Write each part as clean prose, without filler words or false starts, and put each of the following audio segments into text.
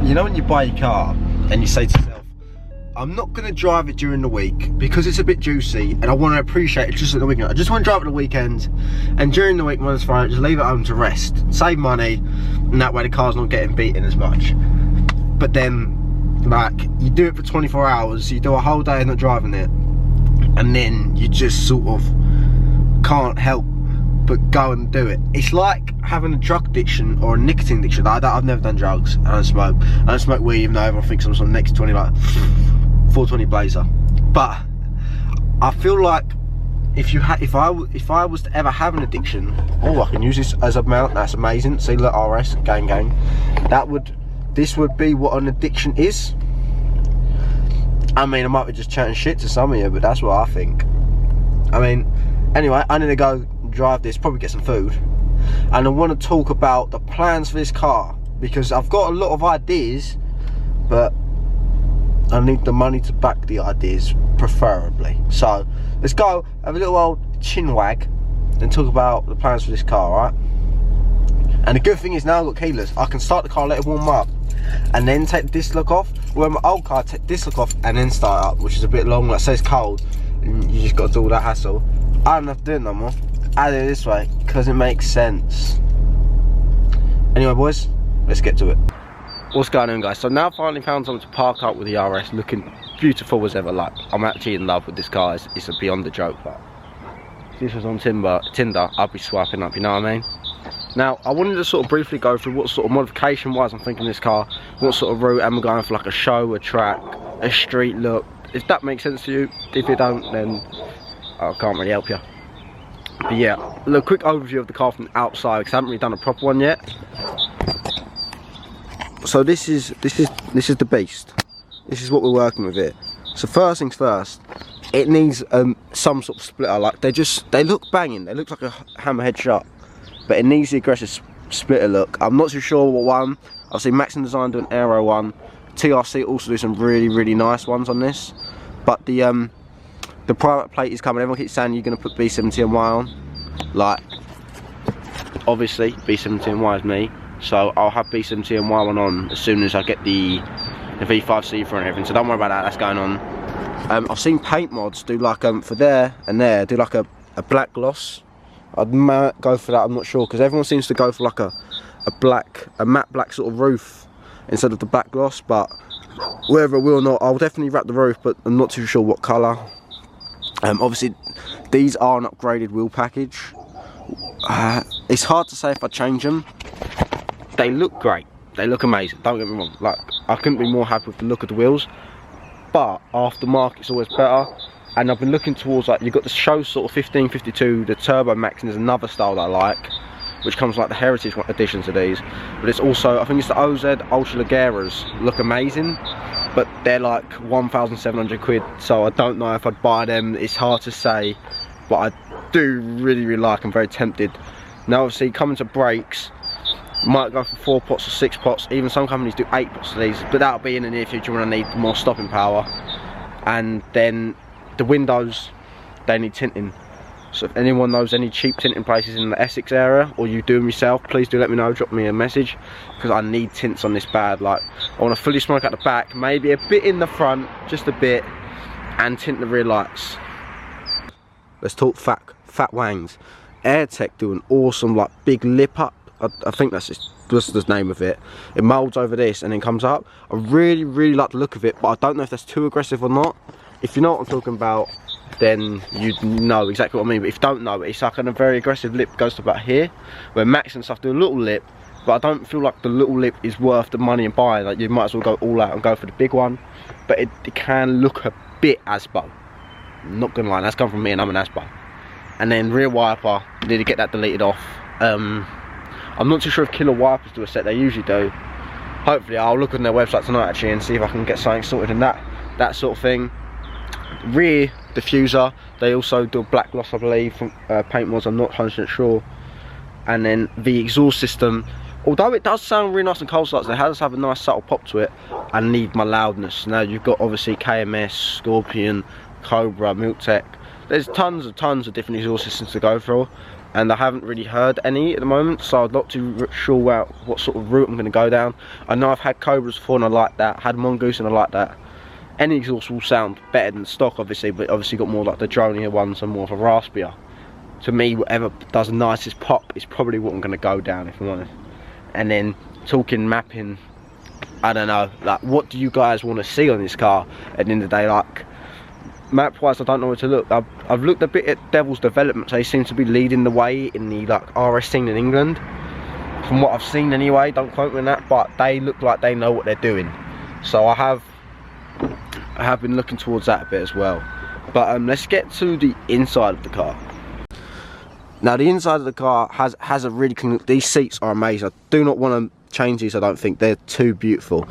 you know when you buy your car and you say to yourself, I'm not going to drive it during the week because it's a bit juicy and I want to appreciate it just at the weekend. I just want to drive it at the weekend, and during the week when it's Friday, just leave it home to rest, save money, and that way the car's not getting beaten as much. But then, like, you do it for 24 hours, you do a whole day of not driving it, and then you just sort of can't help but go and do it. It's like having a drug addiction or a nicotine addiction. I've never done drugs. I don't smoke weed, even though everyone thinks I'm some next 20, like 420 blazer. But I feel like if I was to ever have an addiction, oh, I can use this as a mount. That's amazing. See, look, RS, gang. This would be what an addiction is. I mean, I might be just chatting shit to some of you, but that's what I think. I mean, anyway, I need to go drive this, probably get some food, and I want to talk about the plans for this car, because I've got a lot of ideas, but I need the money to back the ideas, preferably. So let's go have a little old chin wag and talk about the plans for this car, right? And the good thing is now I've got keyless, I can start the car, let it warm up, and then take the disc lock off. Where my old car, take the disc lock off and then start up, which is a bit long. Like, say it's cold and you just got to do all that hassle. I don't have to do it no more. I do it this way because it makes sense. Anyway, boys, let's get to it. What's going on, guys? So now I finally found something to park up with the RS, looking beautiful as ever. Like, I'm actually in love with this car. It's a beyond the joke. But if this was on Tinder, I'd be swiping up, you know what I mean? Now, I wanted to sort of briefly go through what sort of modification wise I'm thinking this car, what sort of route am I going for, like a show, a track, a street look. If that makes sense to you. If it don't, then I can't really help you. But yeah, a little quick overview of the car from the outside, because I haven't really done a proper one yet. So this is the beast. This is what we're working with here. So first things first, it needs some sort of splitter. Like, they look banging. They look like a hammerhead shot, but it needs the aggressive splitter look. I'm not too sure what one. I've seen Maxim Design do an aero one. TRC also do some really nice ones on this. But the private plate is coming. Everyone keeps saying you're going to put B70NY on. Like, obviously B70NY is me, so I'll have B70NY one on as soon as I get the V5 C4 and everything. So don't worry about that. That's going on. I've seen paint mods do like for there and there, do like a black gloss. I might go for that, I'm not sure, because everyone seems to go for like a matte black sort of roof instead of the black gloss. But whether it will or not, I'll definitely wrap the roof, but I'm not too sure what colour. Obviously these are an upgraded wheel package. It's hard to say if I change them. They look great, they look amazing, don't get me wrong. Like, I couldn't be more happy with the look of the wheels, but aftermarket's always better. And I've been looking towards, like, you've got the show sort of 1552, the Turbo Max, and there's another style that I like, which comes like the Heritage edition to these. But it's also, I think it's the OZ Ultra Legeras, look amazing, but they're like 1,700 quid, so I don't know if I'd buy them. It's hard to say, but I do really like, I'm very tempted. Now obviously coming to brakes, might go for 4 pots or 6 pots, even some companies do 8 pots of these, but that'll be in the near future when I need more stopping power. And then the windows, they need tinting. So if anyone knows any cheap tinting places in the Essex area, or you do them yourself, please do let me know, drop me a message, because I need tints on this bad. Like, I want to fully smoke out the back, maybe a bit in the front, just a bit, and tint the rear lights. Let's talk fat wangs. AirTech do an awesome, like, big lip up. I think that's the name of it. It moulds over this and then comes up. I really like the look of it, but I don't know if that's too aggressive or not. If you know what I'm talking about, then you know exactly what I mean. But if you don't know, it's like a very aggressive lip, goes to about here, where Max and stuff do a little lip, but I don't feel like the little lip is worth the money and buying. Like, you might as well go all out and go for the big one. But it can look a bit Asbo. I'm not gonna lie, that's come from me and I'm an Asbo. And then rear wiper, need to get that deleted off. I'm not too sure if Killer Wipers do a set, they usually do. Hopefully I'll look on their website tonight actually and see if I can get something sorted in that sort of thing. Rear diffuser, they also do a black gloss I believe from paint mods, I'm not 100% sure. And then the exhaust system, although it does sound really nice and cold starts, it does have a nice subtle pop to it. I need my loudness. Now you've got obviously KMS, Scorpion, Cobra, Miltech. There's tons of different exhaust systems to go for, and I haven't really heard any at the moment, so I'd like to sure out what sort of route I'm going to go down. I know I've had Cobras before and I like that, had Mongoose and I like that. Any exhaust will sound better than stock obviously, but obviously got more like the dronier ones and more of a raspier. To me, whatever does the nicest pop is probably what I'm going to go down, if I'm honest. And then talking mapping, I don't know, like what do you guys want to see on this car at the end of the day? Like map wise, I don't know where to look. I've looked a bit at Devil's developments. They seem to be leading the way in the like RS scene in England, from what I've seen anyway. Don't quote me on that, but they look like they know what they're doing. So I have been looking towards that a bit as well. But let's get to the inside of the car. Now the inside of the car has a really clean look. These seats are amazing. I do not want to change these, I don't think. They're too beautiful.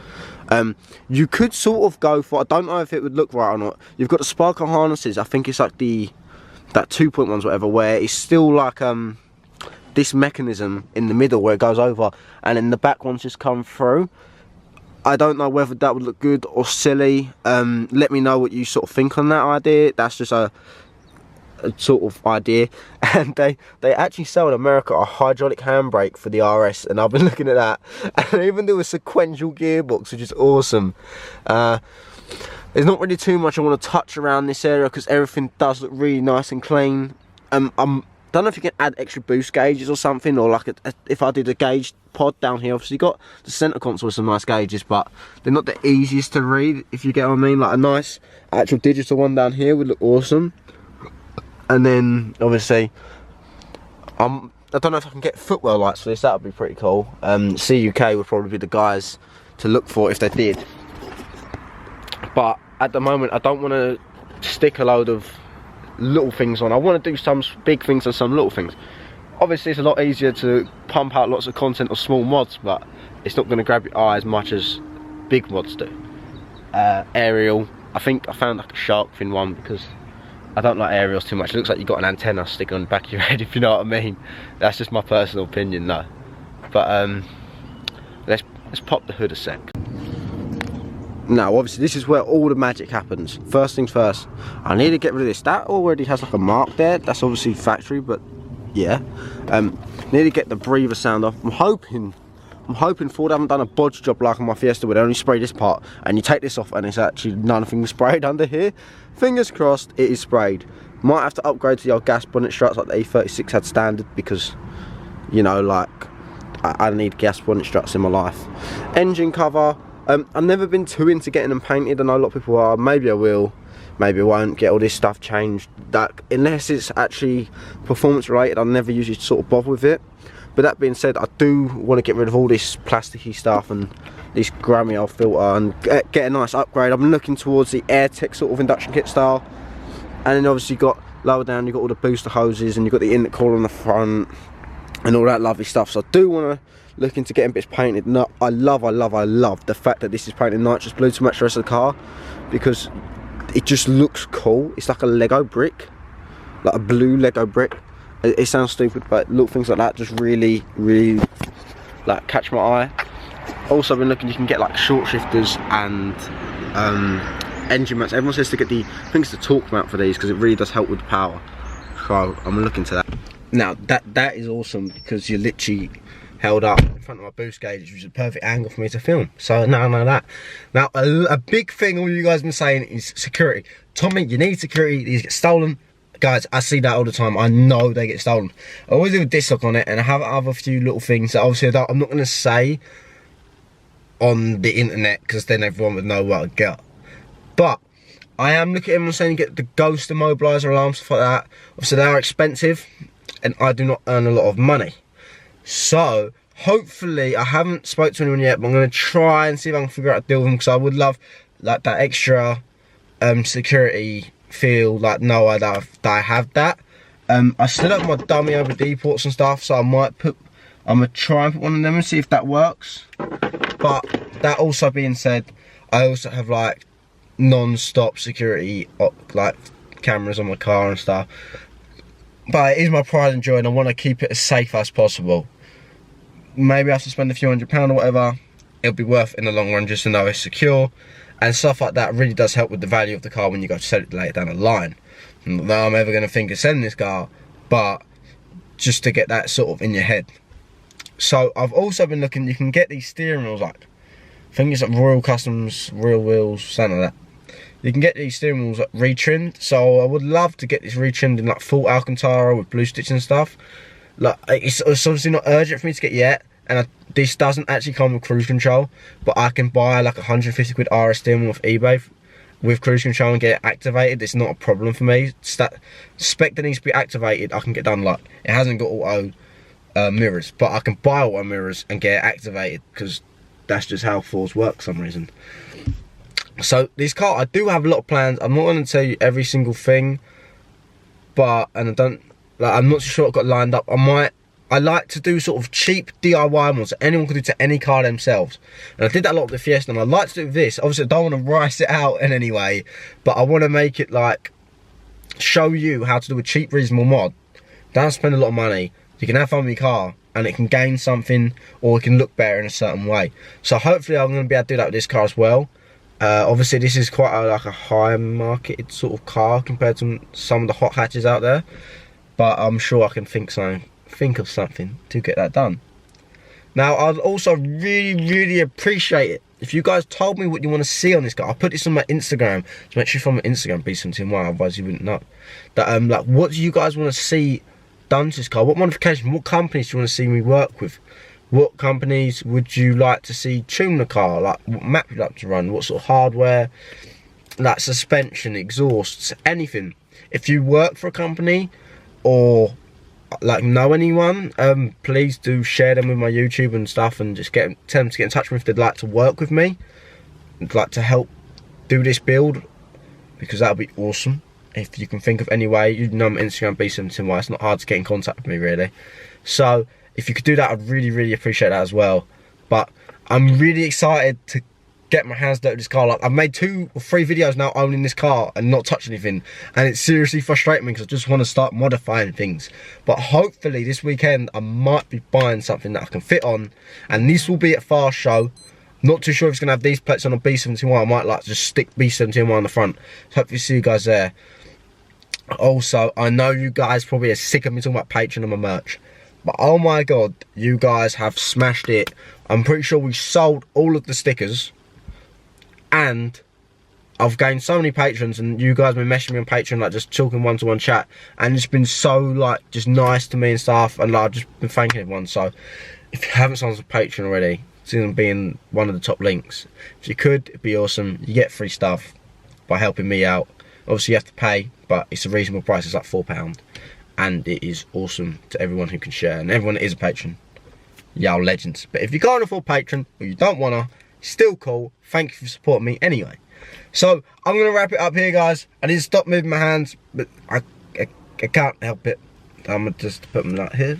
You could sort of go for, I don't know if it would look right or not. You've got the sparkle harnesses. I think it's like that 2-point ones, whatever, where it's still like this mechanism in the middle where it goes over, and then the back ones just come through. I don't know whether that would look good or silly. Let me know what you sort of think on that idea. That's just a sort of idea. And they actually sell in America a hydraulic handbrake for the RS, and I've been looking at that, and they even do a sequential gearbox, which is awesome. There's not really too much I want to touch around this area because everything does look really nice and clean. I don't know if you can add extra boost gauges or something, or like if I did a gauge pod down here. Obviously got the center console with some nice gauges, but they're not the easiest to read, if you get what I mean. Like a nice actual digital one down here would look awesome. And then obviously I don't know if I can get footwell lights for this. That would be pretty cool. CUK would probably be the guys to look for if they did, but at the moment I don't want to stick a load of little things on. I want to do some big things and some little things. Obviously it's a lot easier to pump out lots of content of small mods, but it's not going to grab your eye as much as big mods do. Aerial, I think I found like a shark fin one because I don't like aerials too much. It looks like you've got an antenna sticking on the back of your head, if you know what I mean. That's just my personal opinion though. But let's pop the hood a sec. Now obviously this is where all the magic happens. First things first, I need to get rid of this. That already has like a mark there. That's obviously factory, but yeah. Need to get the breather sound off. I'm hoping Ford haven't done a bodge job like on my Fiesta where they only spray this part and you take this off and it's actually nothing sprayed under here. Fingers crossed it is sprayed. Might have to upgrade to the old gas bonnet struts like the A36 had standard, because you know, like I need gas bonnet struts in my life. Engine cover, I've never been too into getting them painted. I know a lot of people are. Maybe I will, maybe I won't get all this stuff changed. That unless it's actually performance related, I never usually sort of bother with it. But that being said, I do want to get rid of all this plasticky stuff and this grimy old filter and get a nice upgrade. I'm looking towards the AirTech sort of induction kit style. And then obviously you got lower down, you've got all the booster hoses and you've got the intercooler on the front and all that lovely stuff. So I do want to look into getting bits painted. No, I love the fact that this is painted nitrous blue to match the rest of the car, because it just looks cool. It's like a Lego brick, like a blue Lego brick. It sounds stupid, but little things like that just really like catch my eye. Also been looking, you can get like short shifters and engine mounts. Everyone says to get the, I think it's the torque mount for these, because it really does help with the power. So I'm looking to that. Now that is awesome, because you're literally held up in front of my boost gauge, which is a perfect angle for me to film. So now that. Now a big thing all you guys have been saying is security. Tommy, you need security, these get stolen. Guys, I see that all the time. I know they get stolen. I always do a disc lock on it, and I have other few little things that obviously I'm not going to say on the internet, because then everyone would know what I get. But I am looking at everyone saying get the ghost immobiliser alarm, stuff like that. Obviously they are expensive, and I do not earn a lot of money. So hopefully, I haven't spoke to anyone yet, but I'm going to try and see if I can figure out a deal with them, because I would love like that extra security feel, like know that I have that. I still have my dummy OBD ports and stuff, so I'm gonna try and put one of them and see if that works. But that also being said, I also have like non-stop security like cameras on my car and stuff. But it is my pride and joy, and I want to keep it as safe as possible. Maybe I have to spend a few £100 or whatever. It'll be worth it in the long run just to know it's secure. And stuff like that really does help with the value of the car when you go to sell it later down the line. Not that I'm ever going to think of selling this car, but just to get that sort of in your head. So I've also been looking, you can get these steering wheels like, I think it's like Royal Customs, Real Wheels, something like that. You can get these steering wheels like retrimmed, so I would love to get this retrimmed in like full Alcantara with blue stitch and stuff. Like, it's obviously not urgent for me to get yet, and this doesn't actually come with cruise control, but I can buy like 150 quid RS steering wheel off eBay with cruise control and get it activated. It's not a problem for me. Spec that needs to be activated, I can get done. Like, it hasn't got auto mirrors, but I can buy auto mirrors and get it activated, because that's just how Fords work for some reason. So this car, I do have a lot of plans. I'm not going to tell you every single thing, but, and I'm not sure I've got lined up. I like to do sort of cheap DIY ones that anyone could do to any car themselves. And I did that a lot with the Fiesta, and I'd like to do this. Obviously, I don't want to rice it out in any way, but I want to make it like, show you how to do a cheap, reasonable mod. Don't spend a lot of money. You can have fun with your car, and it can gain something, or it can look better in a certain way. So hopefully I'm going to be able to do that with this car as well. Obviously this is quite like a high marketed sort of car compared to some of the hot hatches out there, but I'm sure I can think of something to get that done. Now, I'd also really appreciate it if you guys told me what you want to see on this car. I'll put this on my Instagram, so make sure you follow my Instagram, B17Y, otherwise you wouldn't know. That like, what do you guys want to see done to this car? What modification, what companies do you want to see me work with? What companies would you like to see tune the car? Like, what map you like to run? What sort of hardware? Like suspension, exhausts, anything. If you work for a company or like know anyone, please do share them with my YouTube and stuff, and just tell them to get in touch with me if they'd like to work with me. I'd like to help do this build, because that would be awesome. If you can think of any way, you know my Instagram, B17Y. It's not hard to get in contact with me, really. So if you could do that, I'd really appreciate that as well. But I'm really excited to get my hands dirty with this car. Like, I've made 2 or 3 videos now owning this car and not touching anything, and it's seriously frustrating me because I just want to start modifying things. But hopefully this weekend I might be buying something that I can fit on, and this will be at Fast Show. Not too sure if it's going to have these plates on a B71. I might like to just stick B71 on the front. So hopefully see you guys there. Also, I know you guys probably are sick of me talking about Patreon and my merch, but oh my god, you guys have smashed it. I'm pretty sure we sold all of the stickers, and I've gained so many patrons, and you guys have been messaging me on Patreon, like just talking one-to-one chat, and it's been so like just nice to me and stuff, and like, I've just been thanking everyone. So if you haven't signed up to Patreon already, it's going to be in one of the top links. If you could, it'd be awesome. You get free stuff by helping me out. Obviously you have to pay, but it's a reasonable price. It's like £4, and it is awesome to everyone who can share, and everyone that is a patron. Y'all legends. But if you can't afford Patreon, or you don't wanna, still cool. Thank you for supporting me anyway. So I'm gonna wrap it up here, guys. I need to stop moving my hands, but I can't help it. I'm gonna just put them like here.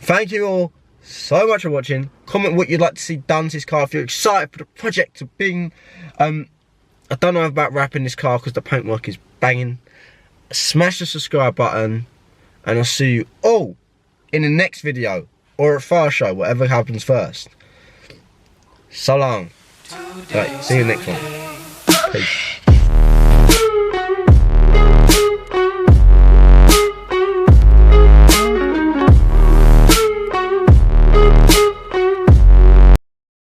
Thank you all so much for watching. Comment what you'd like to see done to this car if you're excited for the project of being. I don't know about wrapping this car because the paintwork is banging. Smash the subscribe button, and I'll see you all in the next video, or at Fast Show, whatever happens first. So long. Right, see you next one. Peace.